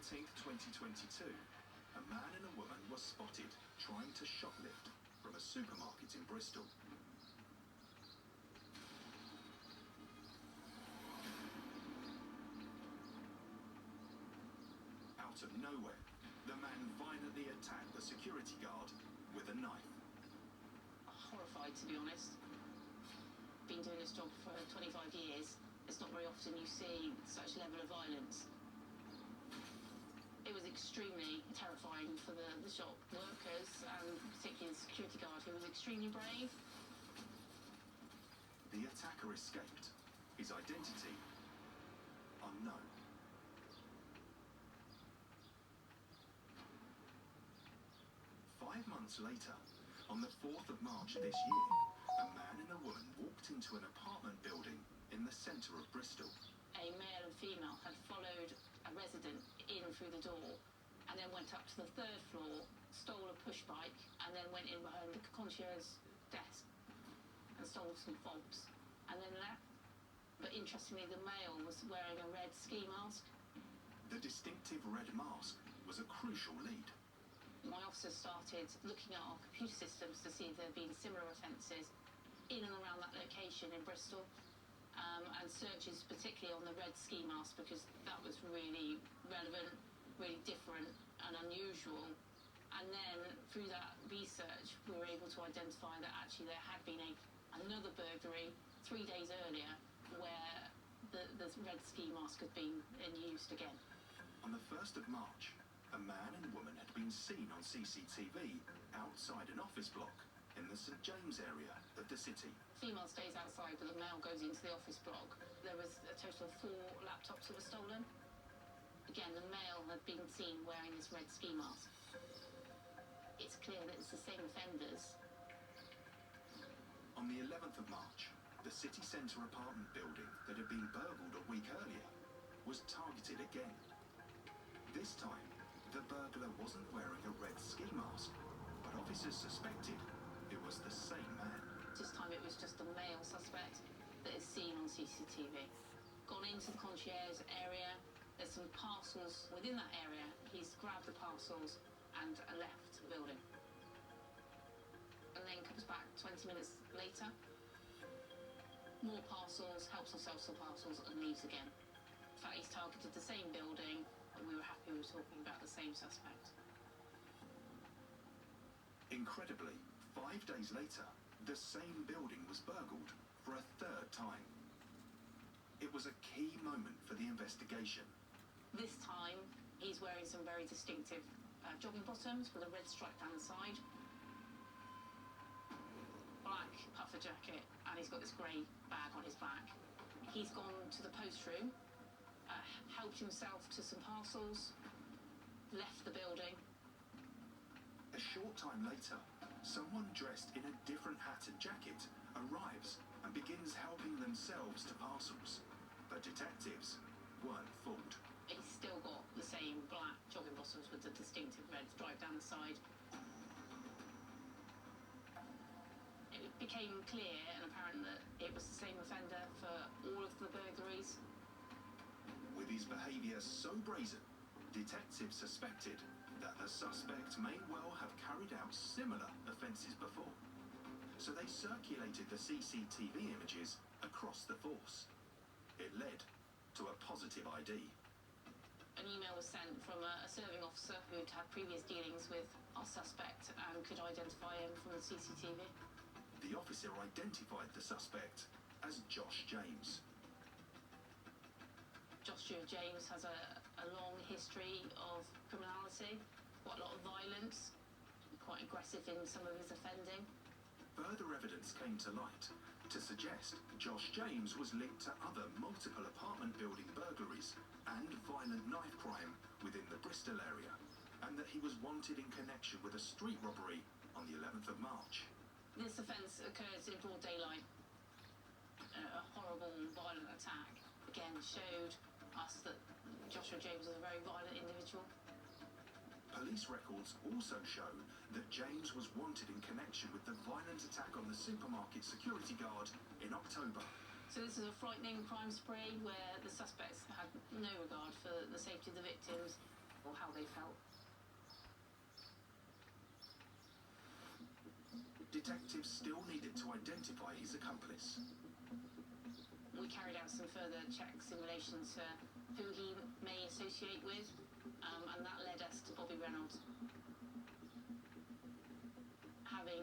13th, 2022, a man and a woman were spotted trying to shoplift from a supermarket in Bristol. Out of nowhere, the man violently attacked the security guard with a knife. Horrified, to be honest. Been doing this job for 25 years. It's not very often you see such level of violence. It was extremely terrifying for the shop workers and particularly the security guard, who was extremely brave. The attacker escaped. His identity unknown. Five months later, on the 4th of March this year, a man and a woman walked into an apartment building in the centre of Bristol. A male and female had followed a resident in through the door and then went up to the 3rd floor, stole a push bike and then went in behind the concierge's desk and stole some fobs and then left. But interestingly, the male was wearing a red ski mask. The distinctive red mask was a crucial lead. My officers started looking at our computer systems to see if there had been similar offences in and around that location in Bristol, and searches particularly on the red ski mask because that was really relevant, really different and unusual. And then through that research we were able to identify that actually there had been another burglary 3 days earlier where the red ski mask had been used again. On the 1st of March, a man and woman had been seen on CCTV outside an office block in the St James area of the city. Female stays outside, but the male goes into the office block. There was a total of 4 laptops that were stolen. Again, the male had been seen wearing this red ski mask. It's clear that it's the same offenders. On the 11th of March, the city centre apartment building that had been burgled a week earlier was targeted again. This time, the burglar wasn't wearing a red ski mask, but officers suspected it was the same man. This time it was just a male suspect that is seen on CCTV. Gone into the concierge area, there's some parcels within that area. He's grabbed the parcels and left the building. And then comes back 20 minutes later. More parcels, helps himself to parcels and leaves again. In fact, he's targeted the same building and we were happy we were talking about the same suspect. Incredibly, 5 days later, the same building was burgled for a 3rd time. It was a key moment for the investigation. This time, he's wearing some very distinctive jogging bottoms with a red stripe down the side, black puffer jacket, and he's got this grey bag on his back. He's gone to the post room, helped himself to some parcels, left the building. A short time later, someone dressed in a different hat and jacket arrives and begins helping themselves to parcels. But detectives weren't fooled. He's still got the same black jogging bottoms with the distinctive red stripe down the side. It became clear and apparent that it was the same offender for all of the burglaries. With his behaviour so brazen, detectives suspected that the suspect may well have carried out similar offences before. So they circulated the CCTV images across the force. It led to a positive ID. An email was sent from a serving officer who'd had previous dealings with our suspect and could identify him from the CCTV. The officer identified the suspect as Josh James. Joshua James has a long history of criminality, quite a lot of violence, quite aggressive in some of his offending. Further evidence came to light to suggest Josh James was linked to other multiple apartment building burglaries and violent knife crime within the Bristol area, and that he was wanted in connection with a street robbery on the 11th of March. This offence occurs in broad daylight. A horrible, violent attack again showed us that Joshua James was a very violent individual. Police records also show that James was wanted in connection with the violent attack on the supermarket security guard in October. So this is a frightening crime spree where the suspects had no regard for the safety of the victims or how they felt. Detectives still needed to identify his accomplice. We carried out some further checks in relation to who he may associate with, and that led us to Bobby Reynolds. Having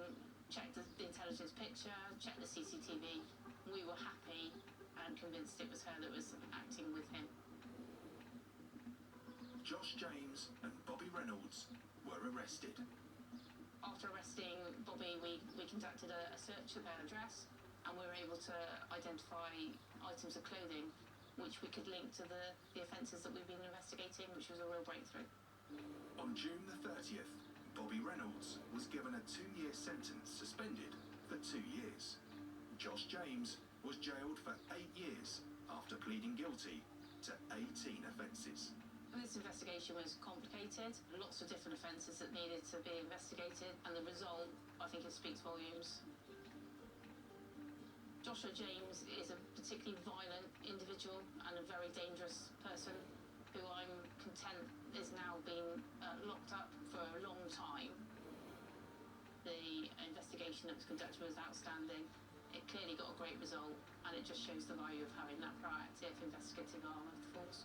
checked the intelligence picture, checked the CCTV, we were happy and convinced it was her that was acting with him. Josh James and Bobby Reynolds were arrested. After arresting Bobby, we conducted a search of her address, and we were able to identify items of clothing which we could link to the offences that we've been investigating, which was a real breakthrough. On June the 30th, Bobby Reynolds was given a 2-year sentence, suspended for 2 years. Josh James was jailed for 8 years after pleading guilty to 18 offences. This investigation was complicated, lots of different offences that needed to be investigated, and the result, I think it speaks volumes. Joshua James is a particularly violent individual and a very dangerous person who I'm content is now being locked up for a long time. The investigation that was conducted was outstanding. It clearly got a great result, and it just shows the value of having that proactive investigative arm of the force.